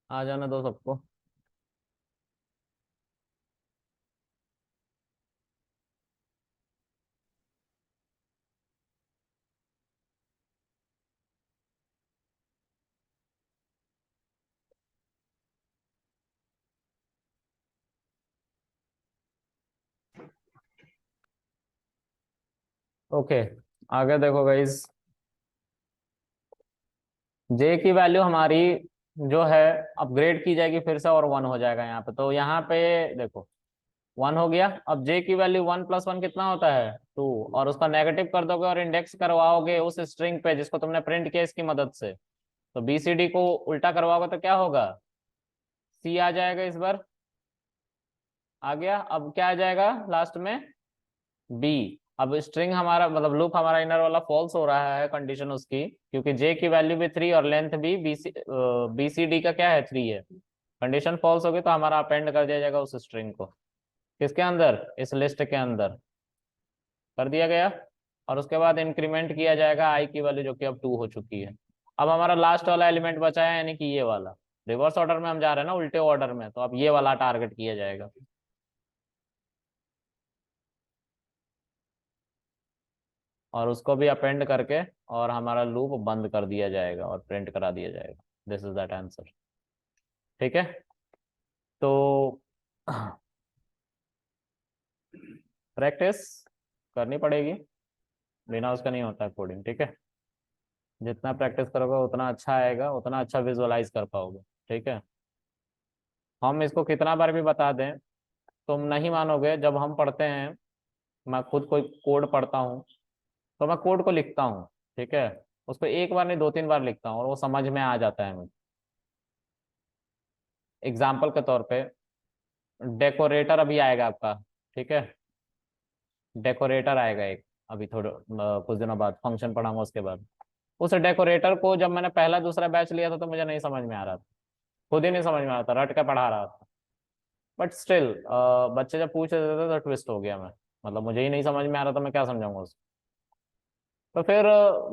आ जाने दो सबको। ओके, आगे देखो गाइस। जे की वैल्यू हमारी जो है अपग्रेड की जाएगी फिर से, और 1 हो जाएगा यहाँ पे। तो यहाँ पे देखो 1 हो गया। अब जे की वैल्यू 1 + 1 कितना होता है? 2। और उसका नेगेटिव कर दोगे और इंडेक्स करवाओगे उस स्ट्रिंग पे जिसको तुमने प्रिंट किया इसकी मदद से। तो बीसीडी को उल्टा करवाओगे तो क्या होगा? सी आ जाएगा इस बार। आ गया। अब क्या आ जाएगा लास्ट में? बी। अब स्ट्रिंग हमारा मतलब लूप हमारा इनर वाला फॉल्स हो रहा है, कंडीशन उसकी, क्योंकि जे की वैल्यू भी 3 और लेंथ भी बीसीडी का क्या है? 3 है। कंडीशन फॉल्स होगी तो हमारा अपेंड कर दिया जाएगा उस स्ट्रिंग को। किसके अंदर? इस लिस्ट के अंदर कर दिया गया। और उसके बाद इंक्रीमेंट किया जाएगा आई की वैल्यू जो कि अब 2 हो चुकी है। अब हमारा लास्ट वाला एलिमेंट बचा है, यानी कि ये वाला। रिवर्स ऑर्डर में हम जा रहे हैं ना, उल्टे ऑर्डर में, तो अब ये वाला टारगेट किया जाएगा। और उसको भी अपेंड करके और हमारा लूप बंद कर दिया जाएगा और प्रिंट करा दिया जाएगा। This is that answer. ठीक है। तो प्रैक्टिस करनी पड़ेगी, बिना उसका नहीं होता कोडिंग। ठीक है। जितना प्रैक्टिस करोगे उतना अच्छा आएगा, उतना अच्छा विजुअलाइज कर पाओगे। ठीक है। हम इसको कितना बार भी बता दें, तुम नहीं मानोगे। जब हम पढ़ते हैं, मैं खुद कोई कोड पढ़ता हूँ तो मैं कोड को लिखता हूँ। ठीक है। उसको एक बार नहीं 2-3 बार लिखता हूँ और वो समझ में आ जाता है मुझे। एग्जाम्पल के तौर पे डेकोरेटर अभी आएगा आपका। ठीक है। डेकोरेटर आएगा एक, अभी थोड़े कुछ दिनों बाद फंक्शन पढ़ाऊंगा उसके बाद। उस डेकोरेटर को जब मैंने पहला दूसरा बैच लिया था तो मुझे नहीं समझ में आ रहा था। खुद ही नहीं समझ में आ रहा था, रट के पढ़ा रहा था। बट स्टिल बच्चे जब पूछ रहे थे तो ट्विस्ट हो गया मैं। मतलब मुझे ही नहीं समझ में आ रहा था, मैं क्या समझाऊंगा उसको। तो फिर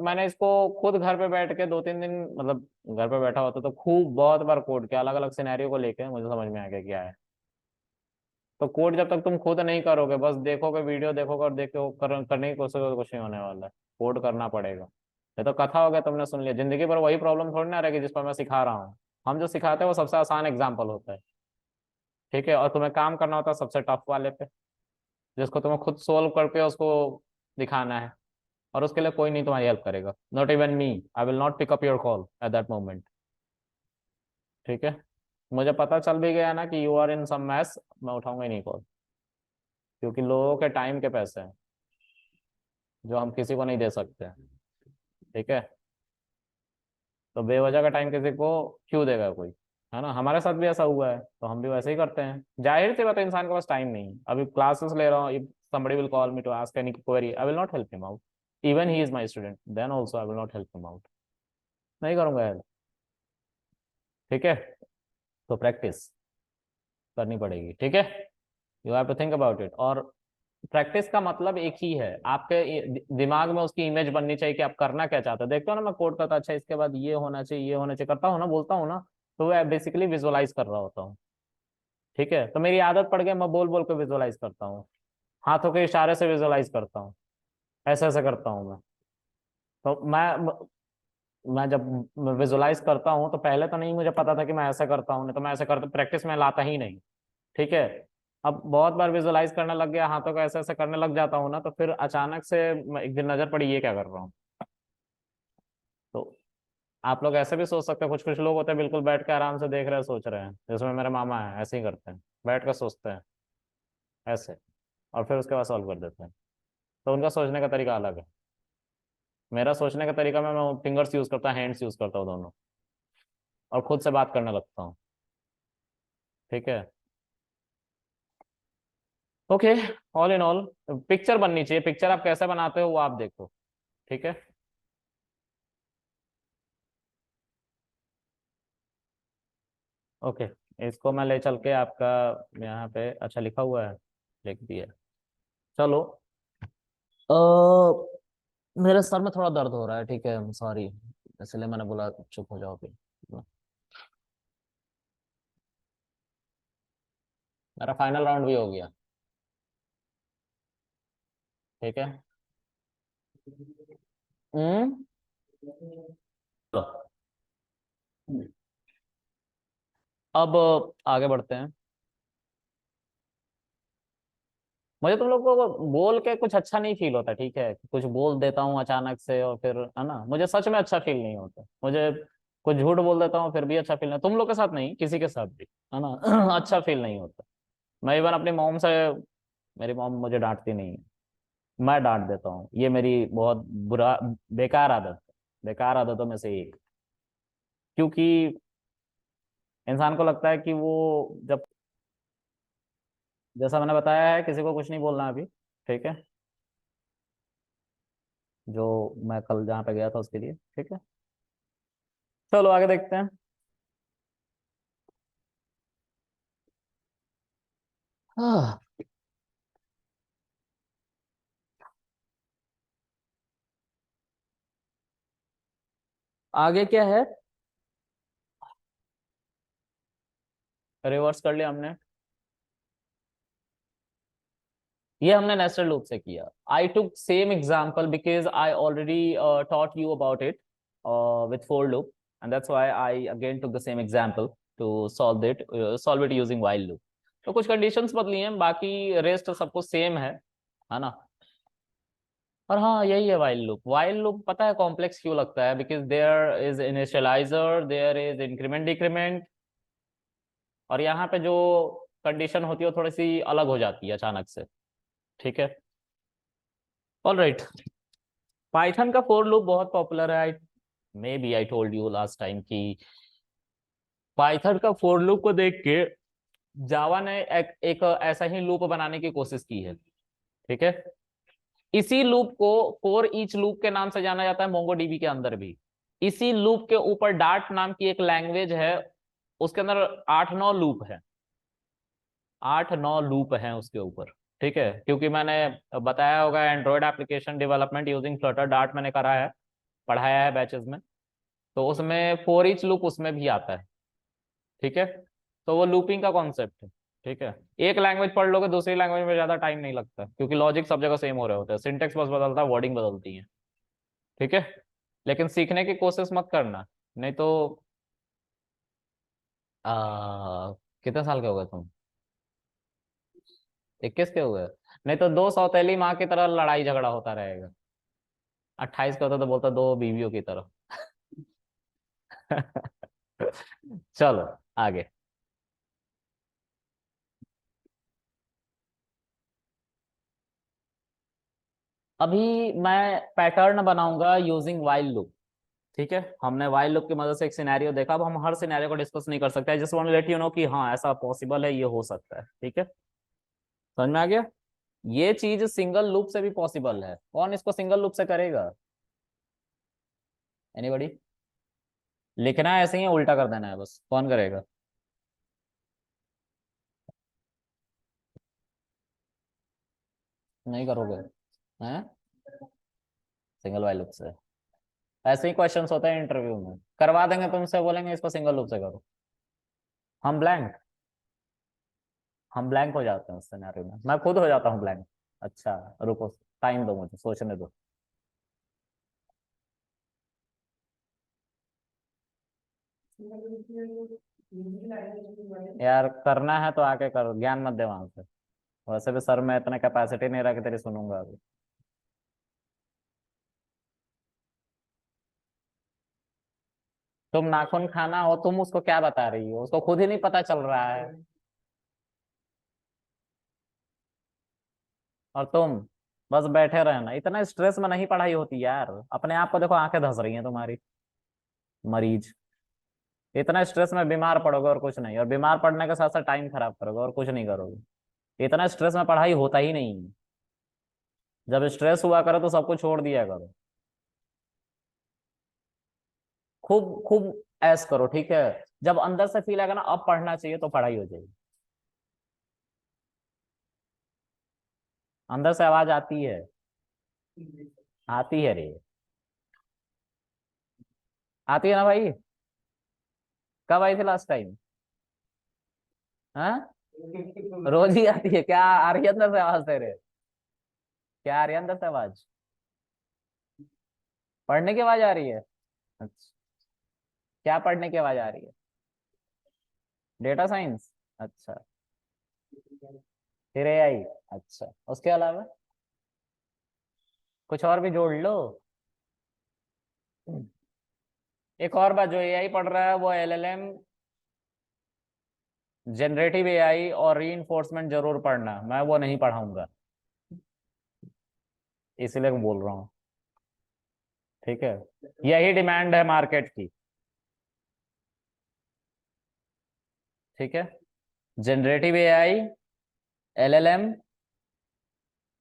मैंने इसको खुद घर पे बैठ के 2-3 दिन, मतलब घर पे बैठा होता तो खूब बहुत बार कोड किया, अलग अलग सिनेरियो को लेके मुझे समझ में आ गया क्या है। तो कोड जब तक तुम खुद नहीं करोगे, बस देखोगे, वीडियो देखोगे और देखो करने की कोशिश करोगे, कुछ नहीं होने वाला है। कोड करना पड़ेगा। ये तो कथा हो गया, तुमने सुन लिया। जिंदगी पर वही प्रॉब्लम थोड़ी ना रहेगी जिस पर मैं सिखा रहा हूँ। हम जो सिखाते हैं वो सबसे आसान एग्जाम्पल होता है। ठीक है। और तुम्हें काम करना होता है सबसे टफ वाले पे, जिसको तुम्हें खुद सोल्व करके उसको दिखाना है। और उसके लिए कोई नहीं तुम्हारी हेल्प करेगा, not even me. I will not pick up your call at that moment. ठीक है। मुझे पता चल भी गया ना कि you are in some mess, मैं उठाऊंगा ही नहीं कॉल। क्योंकि लोगों के टाइम के पैसे हैं जो हम किसी को नहीं दे सकते। ठीक है। तो बेवजह का टाइम किसी को क्यों देगा कोई? है ना, हमारे साथ भी ऐसा हुआ है तो हम भी वैसे ही करते हैं। जाहिर सी बात है, इंसान के पास टाइम नहीं है। अभी क्लासेस ले रहा हूँ, if somebody will call me to ask any query, I will not help him out. Even he is my student, then also I will not help him out. नहीं करूंगा यार। ठीक है। तो प्रैक्टिस करनी पड़ेगी। ठीक है। You have to think about it. और प्रैक्टिस का मतलब एक ही है, आपके दिमाग में उसकी इमेज बननी चाहिए कि आप करना क्या चाहते हो। देखते हो ना, मैं कोड करता, अच्छा इसके बाद ये होना चाहिए, ये होना चाहिए, करता हूँ ना, बोलता हूँ ना, तो वो बेसिकली विजुअलाइज कर रहा होता हूँ। ठीक है। तो मेरी आदत पड़ गई, मैं बोल बोल के विजुअलाइज करता हूँ, हाथों के इशारे से विजुअलाइज करता हूँ, ऐसे ऐसे करता हूँ मैं। तो मैं जब विजुअलाइज करता हूँ तो पहले तो नहीं मुझे पता था कि मैं ऐसा करता हूँ, नहीं तो मैं ऐसे करता, प्रैक्टिस में लाता ही नहीं। ठीक है। अब बहुत बार विजुअलाइज करने लग गया, हाथों का ऐसे ऐसे करने लग जाता हूँ ना, तो फिर अचानक से एक दिन नजर पड़ी, ये क्या कर रहा हूँ। तो आप लोग ऐसे भी सोच सकते हो, कुछ कुछ लोग होते हैं बिल्कुल बैठ के आराम से देख रहे हैं, सोच रहे हैं, जिसमें मेरे मामा है, ऐसे ही करते हैं, बैठ कर सोचते हैं ऐसे, और फिर उसके बाद सॉल्व कर देते हैं। तो उनका सोचने का तरीका अलग है। मेरा सोचने का तरीका मैं फिंगर्स यूज करता हूँ, हैंड्स यूज करता हूँ दोनों, और खुद से बात करने लगता हूँ। ठीक है। Okay. All in all picture बननी चाहिए, पिक्चर आप कैसे बनाते हो वो आप देखो। ठीक है। ओके। इसको मैं ले चल के आपका यहाँ पे, अच्छा लिखा हुआ है, लिख दिया। चलो। मेरे सर में थोड़ा दर्द हो रहा है, ठीक है, सॉरी। इसलिए मैंने बोला चुप हो जाओ फिर। मेरा फाइनल राउंड भी हो गया। ठीक है। हम्म। अब आगे बढ़ते हैं। मुझे तुम लोग को बोल के कुछ अच्छा नहीं फील होता, ठीक है? कुछ बोल देता हूँ अचानक से और फिर, है ना, मुझे सच में अच्छा फील नहीं होता। मुझे कुछ झूठ बोल देता हूँ फिर भी अच्छा फील नहीं, तुम लोग के साथ नहीं, किसी के साथ भी, है ना। अच्छा फील नहीं होता। मैं इवन अपनी मॉम से, मेरी मॉम मुझे डांटती नहीं है, मैं डांट देता हूँ। ये मेरी बहुत बुरा, बेकार आदत है, बेकार आदतों में से एक। क्योंकि इंसान को लगता है कि वो जब, जैसा मैंने बताया है, किसी को कुछ नहीं बोलना अभी। ठीक है। जो मैं कल जहाँ पे गया था उसके लिए, ठीक है। चलो आगे देखते हैं। हाँ, आगे क्या है? रिवर्स कर लिया हमने। ये हमने नेस्टेड लूप से किया। I took same example because I already taught you about it with for loop, and that's why I again took the same example to solve it using while loop. तो कुछ conditions बदली हैं, बाकी rest सब कुछ same है ना। और हाँ, यही है वाइल लूप। वाइल लूप पता है कॉम्प्लेक्स क्यों लगता है? Because there is initializer, there is increment decrement, और यहाँ पे जो कंडीशन होती है वो थोड़ी सी अलग हो जाती है अचानक से। ठीक है। All right. पाइथन का फोर लूप बहुत पॉपुलर है। I may be I told you last time कि पाइथन का फोर लूप को देख के जावा ने एक ऐसा ही लूप बनाने की कोशिश की है। ठीक है। इसी लूप को फोर ईच लूप के नाम से जाना जाता है मोंगोडीबी के अंदर भी। इसी लूप के ऊपर डार्ट नाम की एक लैंग्वेज है, उसके अंदर 8-9 लूप है। 8-9 लूप हैं उसके ऊपर। ठीक है। क्योंकि मैंने बताया होगा, Android application development using Flutter dart मैंने करा है, पढ़ाया है बैचेस में। तो उसमें फोर ईच लूप उसमें भी आता है। ठीक है। तो वो लूपिंग का कॉन्सेप्ट है। ठीक है। एक लैंग्वेज पढ़ लोगे, दूसरी लैंग्वेज में ज्यादा टाइम नहीं लगता, क्योंकि लॉजिक सब जगह सेम हो रहे होते हैं, सिंटेक्स बस बदलता है, वर्डिंग बदलती है। ठीक है। लेकिन सीखने की कोशिश मत करना, नहीं तो कितने साल के हो गए तुम? 21 के हो गए? नहीं तो दो सौतेली माँ की तरह लड़ाई झगड़ा होता रहेगा। 28 का होता तो बोलता दो बीवियों की तरह। चलो आगे। अभी मैं पैटर्न बनाऊंगा यूजिंग वाइल लूप। ठीक है। हमने वाइल लूप की मदद से एक सिनेरियो देखा, अब हम हर सिनेरियो को डिस्कस नहीं कर सकते, just want to let you know कि हाँ ऐसा पॉसिबल है, ये हो सकता है। ठीक है। समझ में आ गया? ये चीज सिंगल लूप से भी पॉसिबल है, कौन इसको सिंगल लूप से करेगा? एनीबॉडी? लिखना है ऐसे ही, उल्टा कर देना है बस, कौन करेगा? नहीं करोगे? हैं? सिंगल वाइल लूप से ऐसे ही क्वेश्चंस होते हैं इंटरव्यू में, करवा देंगे तुमसे, बोलेंगे इसको सिंगल लूप से करो। हम ब्लैंक, हम ब्लैंक हो जाते हैं उस सिनेरियो में, मैं खुद हो जाता हूँ ब्लैंक। अच्छा, रुको, टाइम दो, मुझे सोचने दो। यार करना है तो आके करो, ज्ञान मत दे वहां से। वैसे भी सर में इतना कैपेसिटी नहीं रहा कि तेरी सुनूंगा अभी। तुम नाखून खाना हो, तुम उसको क्या बता रही हो? उसको खुद ही नहीं पता चल रहा है। और तुम बस बैठे रहना, इतना स्ट्रेस में नहीं पढ़ाई होती यार। अपने आप को देखो, आंखें धस रही हैं तुम्हारी, मरीज। इतना स्ट्रेस में बीमार पड़ोगे और कुछ नहीं, और बीमार पड़ने के साथ साथ टाइम खराब करोगे और कुछ नहीं करोगे। इतना स्ट्रेस में पढ़ाई होता ही नहीं है। जब स्ट्रेस हुआ करो तो सब कुछ छोड़ दिया करो। खूब खूब ऐस करो, ठीक है। जब अंदर से फील आएगा ना अब पढ़ना चाहिए, तो पढ़ाई हो जाएगी। अंदर से आवाज आती है, आती है रे। आती है ना भाई? कब आई थी लास्ट टाइम? हाँ, रोज ही आती है क्या? आ रही है अंदर से आवाज तेरे? क्या आ रही है अंदर से आवाज? पढ़ने की आवाज आ रही है? अच्छा, क्या पढ़ने की आवाज आ रही है? Data science? अच्छा, फिर एआई? अच्छा, उसके अलावा कुछ और भी जोड़ लो। एक और बात, जो एआई पढ़ रहा है वो एलएलएम, जनरेटिव एआई और रीइंफोर्समेंट जरूर पढ़ना, मैं वो नहीं पढ़ाऊंगा, इसलिए बोल रहा हूँ। ठीक है, यही डिमांड है मार्केट की। ठीक है, generative AI, LLM,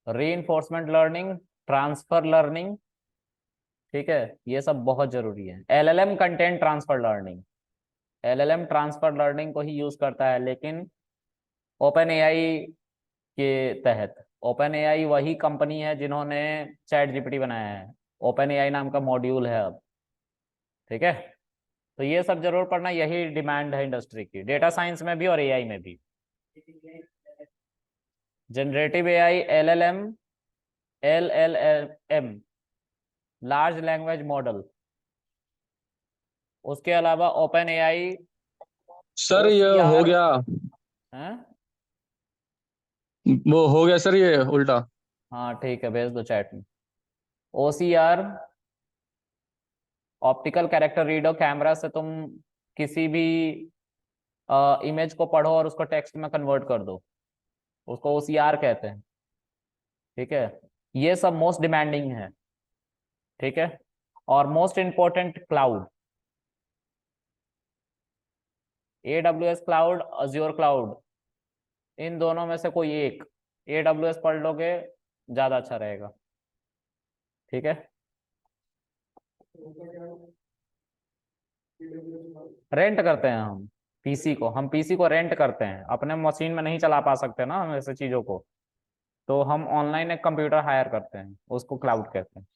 reinforcement learning, transfer learning. ठीक है, ये सब बहुत जरूरी है। LLM content transfer learning, LLM transfer learning को ही यूज करता है, लेकिन ओपन एआई के तहत। ओपन एआई वही कंपनी है जिन्होंने चैट जीपीटी बनाया है, ओपन एआई नाम का मॉड्यूल है अब। ठीक है, तो ये सब जरूर पढ़ना, यही डिमांड है इंडस्ट्री की, डेटा साइंस में भी और एआई में भी। Generative AI, LLM, LLM, large language model. उसके अलावा ओपन एआई, सर ये हो ओसीआर गया। है। वो हो गया सर ये उल्टा। हाँ ठीक है, भेज दो चैट में। OCR, optical character reader, camera से तुम किसी भी इमेज को पढ़ो और उसको टेक्स्ट में कन्वर्ट कर दो, उसको ओसीआर कहते हैं। ठीक है, ये सब मोस्ट डिमांडिंग है। ठीक है, और most important cloud, AWS cloud, Azure cloud, इन दोनों में से कोई एक। AWS पढ़ लोगे ज्यादा अच्छा रहेगा। ठीक है, रेंट करते हैं हम पीसी को, हम पीसी को रेंट करते हैं, अपने मशीन में नहीं चला पा सकते ना हम ऐसे चीजों को, तो हम ऑनलाइन एक कंप्यूटर हायर करते हैं, उसको क्लाउड कहते हैं।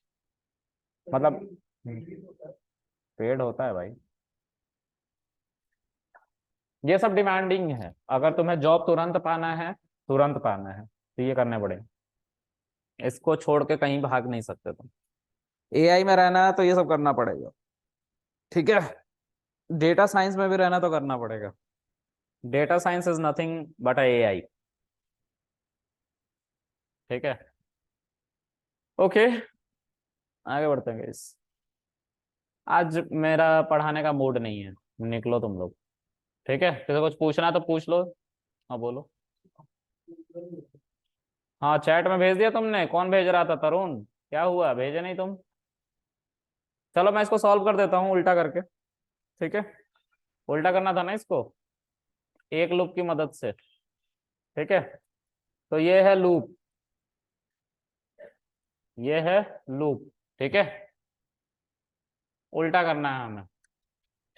मतलब पेड होता है भाई। ये सब डिमांडिंग है, अगर तुम्हें जॉब तुरंत पाना है, तुरंत पाना है तो ये करने पड़ेंगे, इसको छोड़ के कहीं भाग नहीं सकते तुम। एआई में रहना है तो ये सब करना पड़ेगा। ठीक है, डेटा साइंस में भी रहना तो करना पड़ेगा। Data science is nothing but AI. ठीक है, ओके, आगे बढ़ते हैं guys। आज मेरा पढ़ाने का मूड नहीं है, निकलो तुम लोग। ठीक है, किसी को कुछ पूछना है तो पूछ लो। हाँ बोलो। हाँ चैट में भेज दिया तुमने? कौन भेज रहा था, तरुण? क्या हुआ, भेजे नहीं तुम? चलो मैं इसको सॉल्व कर देता हूँ उल्टा करके। ठीक है, उल्टा करना था ना इसको, एक लूप की मदद से। ठीक है, तो ये है लूप, ये है लूप। ठीक है, उल्टा करना है हमें।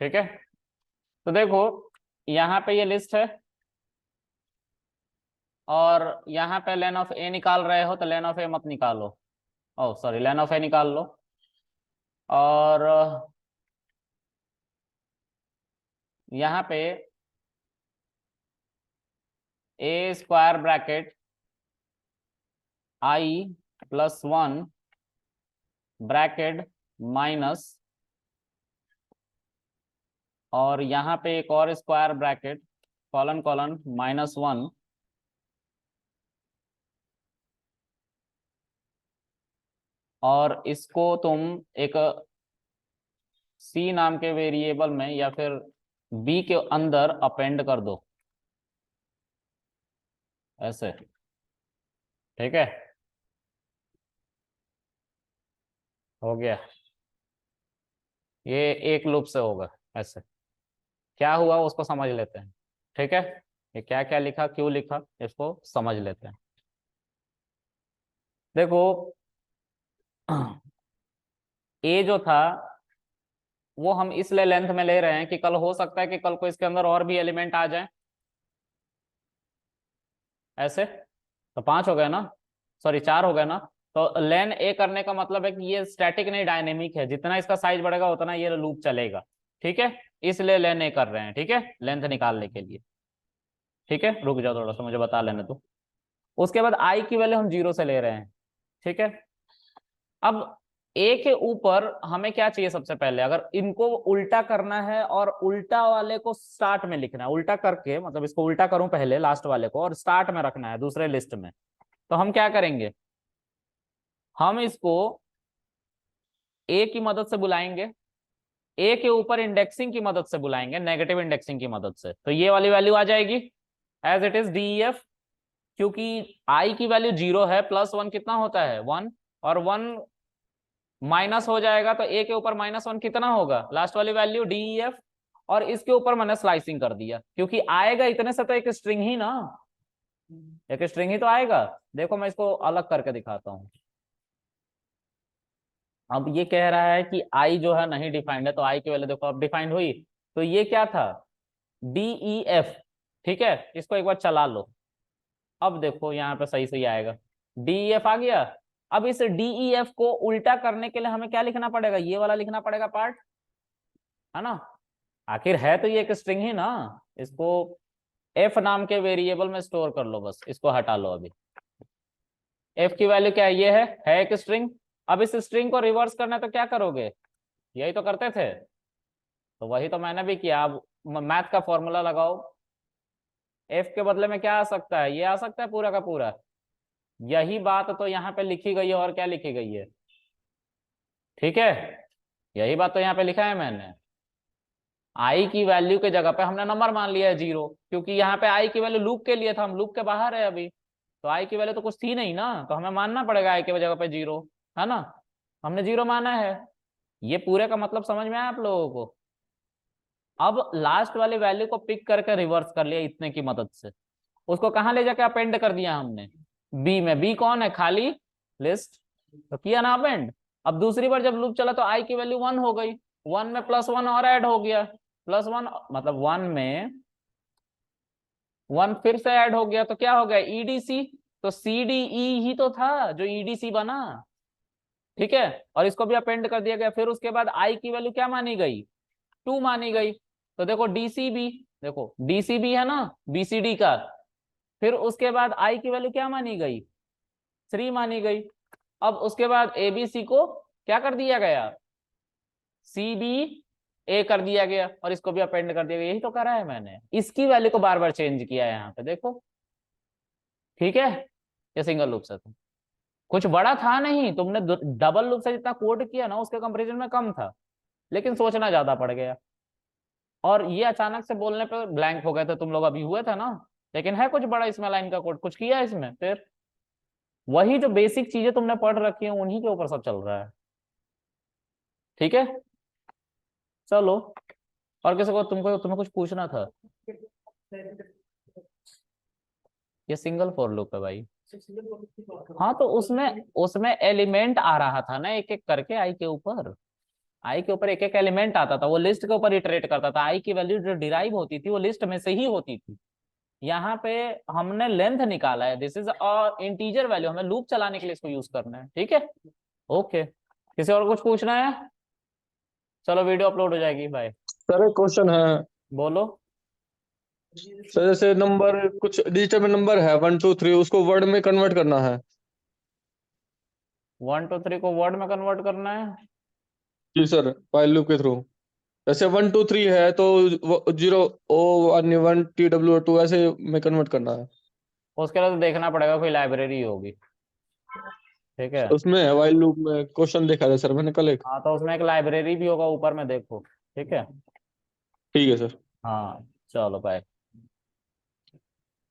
ठीक है, तो देखो, यहाँ पे ये लिस्ट है, और यहाँ पे लेन ऑफ ए निकाल रहे हो तो लेन ऑफ ए मत निकालो। ओ सॉरी, लेन ऑफ ए निकाल लो, और यहाँ पे ए स्क्वायर ब्रैकेट आई प्लस वन ब्रैकेट माइनस, और यहाँ पे एक और square bracket colon colon minus one, और इसको तुम एक सी नाम के वेरिएबल में या फिर बी के अंदर अपेंड कर दो, ऐसे। ठीक है, हो गया, ये एक लूप से होगा ऐसे। क्या हुआ उसको समझ लेते हैं। ठीक है, ये क्या क्या लिखा, क्यों लिखा, इसको समझ लेते हैं। देखो, ए जो था वो हम इसलिए लेंथ में ले रहे हैं कि कल हो सकता है कि कल को इसके अंदर और भी एलिमेंट आ जाए, ऐसे। तो पांच हो गए ना, सॉरी चार हो गए ना, तो लेन ए करने का मतलब है कि ये स्टैटिक नहीं डायनेमिक है, जितना इसका साइज बढ़ेगा उतना ये लूप चलेगा। ठीक है, इसलिए लेन ए कर रहे हैं। ठीक है, लेंथ निकालने के लिए। ठीक है, रुक जाओ थोड़ा सा, मुझे बता लेने दो। उसके बाद आई की वैल्यू हम 0 से ले रहे हैं। ठीक है, अब ए के ऊपर हमें क्या चाहिए सबसे पहले, अगर इनको उल्टा करना है और उल्टा वाले को स्टार्ट में लिखना है, उल्टा करके मतलब इसको उल्टा करूं पहले लास्ट वाले को और स्टार्ट में रखना है दूसरे लिस्ट में, तो हम क्या करेंगे, हम इसको ए की मदद से बुलाएंगे, ए के ऊपर इंडेक्सिंग की मदद से बुलाएंगे, नेगेटिव इंडेक्सिंग की मदद से, तो ये वाली वैल्यू आ जाएगी एज इट इज DEF। क्योंकि आई की वैल्यू 0 है, +1 कितना होता है 1, और 1 माइनस हो जाएगा तो ए के ऊपर -1 कितना होगा लास्ट वाली वैल्यू DEF। और इसके ऊपर मैंने स्लाइसिंग कर दिया, क्योंकि आएगा इतने से तो एक स्ट्रिंग ही ना, एक स्ट्रिंग ही तो आएगा। देखो मैं इसको अलग करके दिखाता हूँ। अब ये कह रहा है कि आई जो है नहीं डिफाइंड है, तो आई की वैल्यू देखो अब डिफाइंड हुई, तो ये क्या था DEF। ठीक है, इसको एक बार चला लो, अब देखो यहाँ पे सही सही आएगा, DEF आ गया। अब इस DEF को उल्टा करने के लिए हमें क्या लिखना पड़ेगा, ये वाला लिखना पड़ेगा पार्ट, है ना, आखिर है तो ये एक स्ट्रिंग ही ना, इसको f नाम के वेरिएबल में स्टोर कर लो, बस इसको हटा लो अभी। f की वैल्यू क्या है, ये है एक स्ट्रिंग। अब इस स्ट्रिंग को रिवर्स करना है तो क्या करोगे, यही तो करते थे, तो वही तो मैंने भी किया। अब मैथ का फॉर्मूला लगाओ, f के बदले में क्या आ सकता है, ये आ सकता है पूरा का पूरा, यही बात तो यहाँ पे लिखी गई है, और क्या लिखी गई है, ठीक है, यही बात तो यहाँ पे लिखा है मैंने। आई की वैल्यू के जगह पे हमने नंबर मान लिया है 0, क्योंकि यहाँ पे आई की वैल्यू लूप के लिए था, हम लूप के बाहर है अभी, तो आई की वैल्यू तो कुछ थी नहीं ना, तो हमें मानना पड़ेगा आई की जगह पे 0, है ना, हमने 0 माना है। ये पूरे का मतलब समझ में आया आप लोगों को। अब लास्ट वाली वैल्यू को पिक करके रिवर्स कर लिया इतने की मदद से, उसको कहाँ ले जाके अपेंड कर दिया हमने, बी में। बी कौन है, खाली लिस्ट, तो किया ना अपेंड। अब दूसरी बार जब लूप चला तो आई की वैल्यू 1 हो गई, 1 में +1 और ऐड हो गया, +1 मतलब 1 में 1 फिर से ऐड हो गया, तो क्या हो गया EDC, तो CDE ही तो था जो EDC बना। ठीक है, और इसको भी अपेंड कर दिया गया। फिर उसके बाद आई की वैल्यू क्या मानी गई, 2 मानी गई, तो देखो DCB, देखो DCB है ना BCD का। फिर उसके बाद आई की वैल्यू क्या मानी गई, 3 मानी गई। अब उसके बाद ABC को क्या कर दिया गया, CBA कर दिया गया, और इसको भी अपेंड कर दिया गया, यही तो करा है मैंने, इसकी वैल्यू को बार बार चेंज किया है यहाँ पे देखो। ठीक है, ये सिंगल लूप से था, कुछ बड़ा था नहीं, तुमने डबल लूप से जितना कोड किया ना उसके कंपेरिजन में कम था, लेकिन सोचना ज्यादा पड़ गया, और ये अचानक से बोलने पे ब्लैंक हो गए थे तुम लोग, अभी हुए थे ना, लेकिन है कुछ बड़ा इसमें लाइन का कोड, कुछ किया इसमें, फिर वही जो बेसिक चीजें तुमने पढ़ रखी है उन्हीं के ऊपर सब चल रहा है। ठीक है, चलो, और किसी को तुम्हें कुछ पूछना था, ये सिंगल फॉर लूप है भाई। हाँ तो उसमें उसमें एलिमेंट आ रहा था ना एक एक करके, आई के ऊपर, आई के ऊपर एक एक एलिमेंट आता था, वो लिस्ट के ऊपर इटरेट करता था, आई की वैल्यू जो डिराइव होती थी वो लिस्ट में से ही होती थी। यहाँ पे हमने लेंथ निकाला है, this is a integer value, हमें लूप चलाने के लिए इसको यूज करना है। ठीक है, ओके, किसी और कुछ पूछना है, चलो वीडियो अपलोड हो जाएगी, बाय। सर एक क्वेश्चन है। बोलो। सर जैसे नंबर कुछ डिजिटल में नंबर है 1 2 3, उसको वर्ड में कन्वर्ट करना है। 1 2 3 को वर्ड में कन्वर्ट करना है, जी सर, व्हाइल लूप के थ्रू। जैसे 1 2 3 है तो 0 O 1 1 TW 2 ऐसे में कन्वर्ट करना है। उसके लिए तो देखना पड़ेगा, कोई लाइब्रेरी होगी। ठीक है, उसमें है व्हाइल लूप में क्वेश्चन देखा था सर मैंने कल एक। हाँ तो उसमें एक लाइब्रेरी भी होगा ऊपर में, देखो। ठीक है, ठीक है सर। हाँ, चलो बाय।